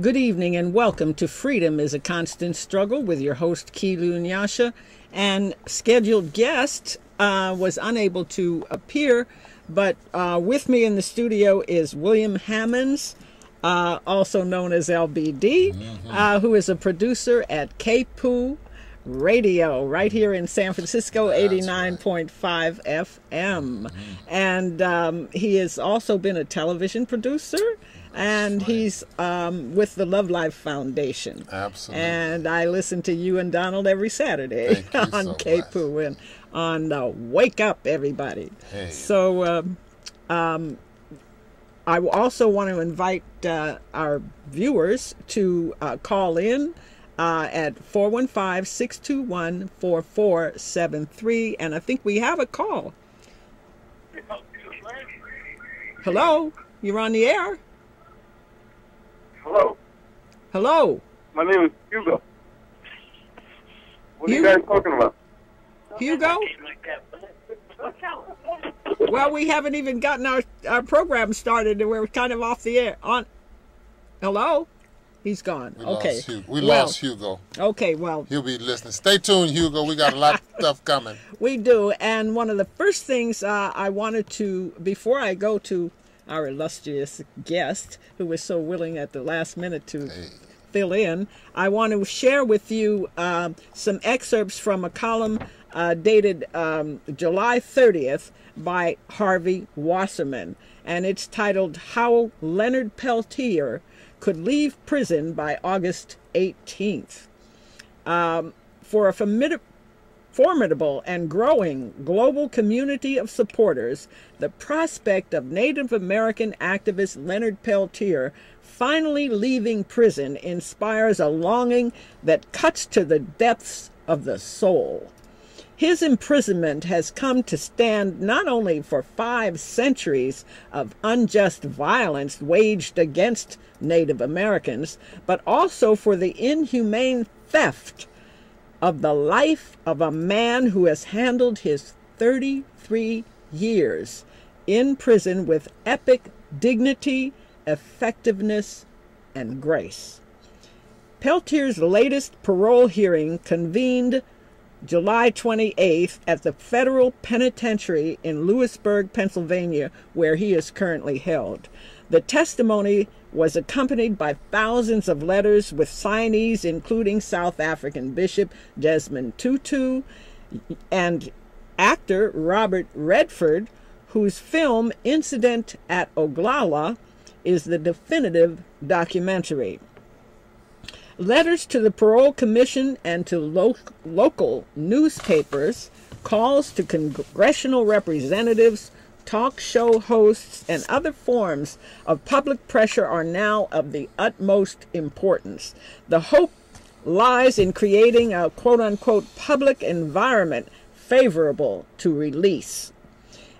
Good evening and welcome to Freedom is a Constant Struggle with your host, Kilu Nyasha. And scheduled guest was unable to appear, but with me in the studio is William Hammons, also known as LBD, who is a producer at KPOO Radio right here in San Francisco, 89.5 FM. And he has also been a television producer. And he's with the Love Life Foundation. Absolutely. And I listen to you and Donald every Saturday on KPOO and on Wake Up, everybody. Hey. So I also want to invite our viewers to call in at 415-621-4473. And I think we have a call. Hello? You're on the air? Hello. Hello. My name is Hugo. What are you guys talking about? Hugo? Well, we haven't even gotten our program started and we're kind of off the air. Hello? He's gone. We lost Hugo. Okay, well. He'll be listening. Stay tuned, Hugo. We got a lot of stuff coming. We do. And one of the first things I wanted to, before I go to our illustrious guest, who was so willing at the last minute to fill in, I want to share with you some excerpts from a column dated July 30th by Harvey Wasserman. And it's titled, How Leonard Peltier Could Leave Prison by August 18th. For a formidable and growing global community of supporters, the prospect of Native American activist Leonard Peltier finally leaving prison inspires a longing that cuts to the depths of the soul. His imprisonment has come to stand not only for 5 centuries of unjust violence waged against Native Americans, but also for the inhumane theft of the life of a man who has handled his 33 years in prison with epic dignity, effectiveness, and grace. Peltier's latest parole hearing convened July 28th at the federal penitentiary in Lewisburg, Pennsylvania, where he is currently held. The testimony was accompanied by thousands of letters with signees, including South African Bishop Desmond Tutu and actor Robert Redford, whose film Incident at Oglala is the definitive documentary. Letters to the Parole Commission and to local newspapers, calls to congressional representatives, talk show hosts, and other forms of public pressure are now of the utmost importance. The hope lies in creating a quote-unquote public environment favorable to release.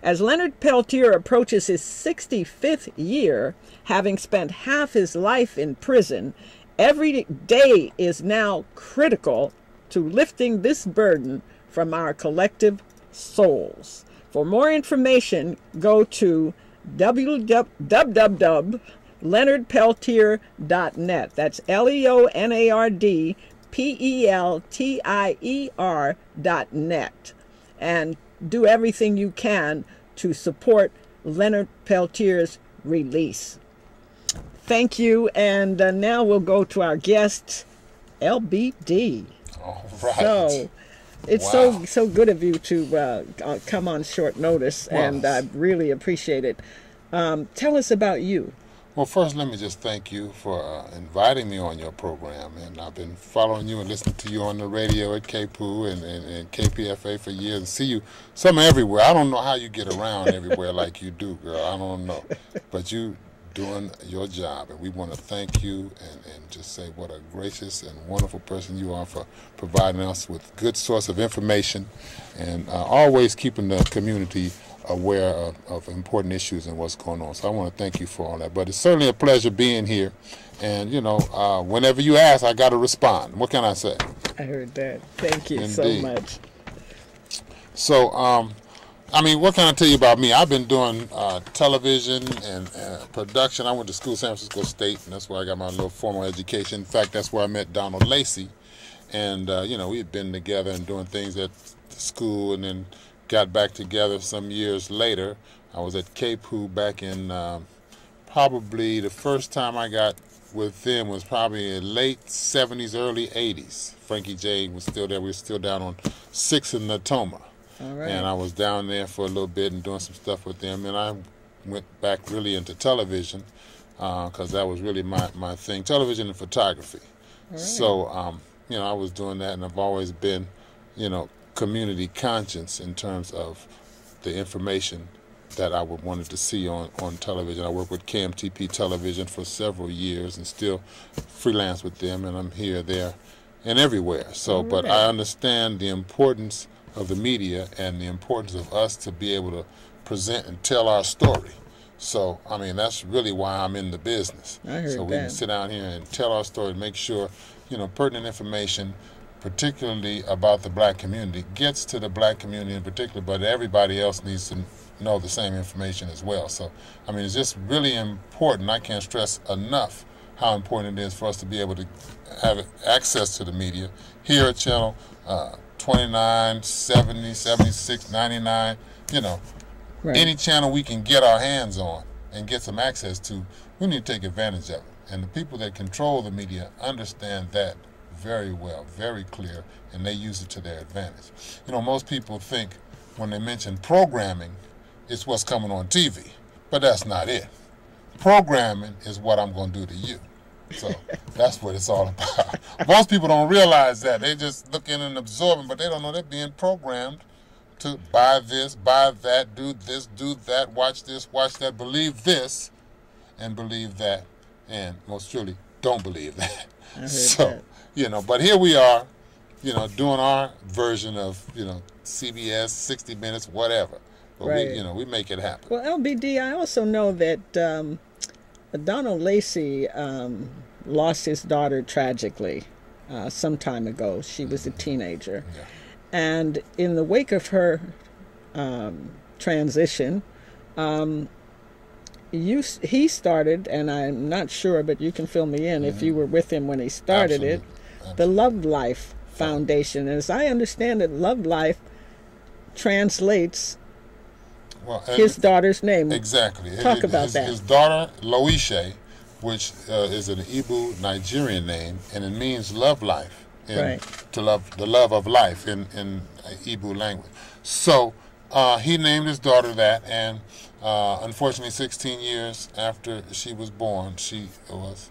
As Leonard Peltier approaches his 65th year, having spent half his life in prison, every day is now critical to lifting this burden from our collective souls. For more information, go to www.leonardpeltier.net. That's LeonardPeltier.net. And do everything you can to support Leonard Peltier's release. Thank you, and now we'll go to our guest, LBD. All right. So, it's so good of you to come on short notice, and I really appreciate it. Tell us about you. Well, first, let me just thank you for inviting me on your program. And I've been following you and listening to you on the radio at KPOO and KPFA for years, and see you everywhere. I don't know how you get around everywhere like you do, girl. I don't know. But you doing your job, and we want to thank you and just say what a gracious and wonderful person you are for providing us with good source of information and always keeping the community aware of important issues and what's going on. So I want to thank you for all that. But it's certainly a pleasure being here. And, whenever you ask, I got to respond. What can I say? I heard that. Thank you so much. So I mean, what can I tell you about me? I've been doing television and production. I went to school, San Francisco State, and that's where I got my little formal education. In fact, that's where I met Donald Lacy. And, you know, we had been together and doing things at school and then got back together some years later. I was at KPOO back in probably the first time I got with them was probably in late 70s, early 80s. Frankie J was still there. We were still down on 6th and Natoma. All right. And I was down there for a little bit and doing some stuff with them. And I went back really into television because that was really my thing, television and photography. All right. So, you know, I was doing that, and I've always been, you know, community conscious in terms of the information that I would wanted to see on television. I worked with KMTP Television for several years and still freelance with them, and I'm here, there, and everywhere. So, but I understand the importance of the media and the importance of us to be able to present and tell our story. So, I mean, that's really why I'm in the business. I heard so we can sit down here and tell our story, make sure, you know, pertinent information, particularly about the black community, gets to the black community in particular, but everybody else needs to know the same information as well. So, I mean, it's just really important. I can't stress enough how important it is for us to be able to have access to the media here at Channel 29, 70, 76, 99, you know, any channel we can get our hands on and get some access to, we need to take advantage of it. And the people that control the media understand that very well, very clear, and they use it to their advantage. You know, most people think when they mention programming, it's what's coming on TV, but that's not it. Programming is what I'm going to do to you. So that's what it's all about. Most people don't realize that. They just look in and absorbing, but they don't know they're being programmed to buy this, buy that, do this, do that, watch this, watch that, believe this, and believe that, and most surely don't believe that. So, that. You know, but here we are, you know, doing our version of, you know, CBS, 60 Minutes, whatever. But we, you know, we make it happen. Well, LBD, I also know that Donald Lacy lost his daughter tragically some time ago. She was a teenager. Yeah. And in the wake of her transition, he started, and I'm not sure, but you can fill me in if you were with him when he started it, the Love Life Foundation. And as I understand it, Love Life translates his daughter's name. Exactly. Talk about that. His daughter, Lacy, which is an Igbo Nigerian name, and it means love life. To love, the love of life in Igbo language. So he named his daughter that, and unfortunately 16 years after she was born, she was